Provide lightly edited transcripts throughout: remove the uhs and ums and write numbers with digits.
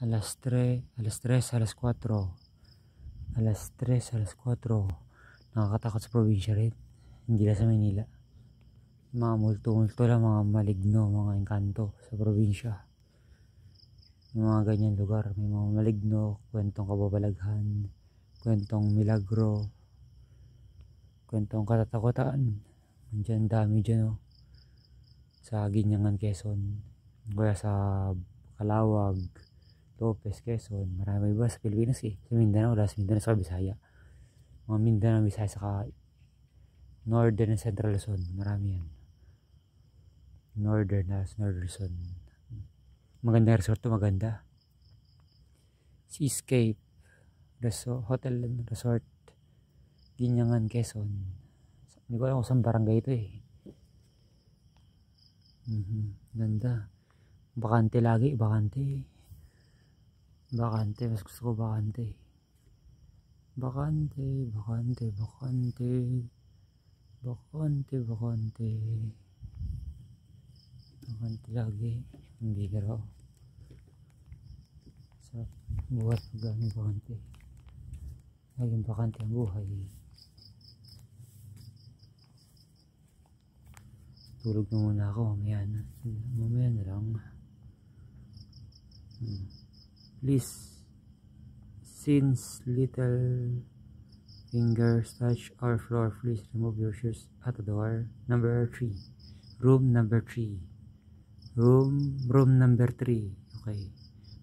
alas 4. Alas 3, alas 4. Nakakatakot sa probinsya rin. Hindi lang sa Manila. Mga multo-multo lang, mga maligno, mga engkanto sa probinsya. Yung mga ganyan lugar, may mga maligno, kwentong kababalaghan, kwentong milagro, kwentong katatakutan. Diyan dami dyan, oh. Sa Ginyangan, Quezon, kaya sa Calawag, Lopez, Quezon, marami ba sa Pilipinas eh. Sa Mindanao, wala sa Mindanao, sa Bisaya. Mga Mindanao, Bisaya, saka Northern and Central Luzon, marami yan. Northern Luzon. Maganda resort to, maganda. Seascape Hotel and Resort, Ginyangan, Quezon. Hindi ko alam kung saan barangay ito eh. Ganda. Bakante lagi, bakante. Mas gusto ko bakante. Bakante lagi. Hindi garo. Sa buhat magami bakante. Laging bakante ang buhay. Tulog na muna ako, mamaya na lang. Please, since little fingers touch our floor, please remove your shoes at the door. Number 3. Room number 3. Room number 3. Okay.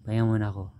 Pahinga muna ako.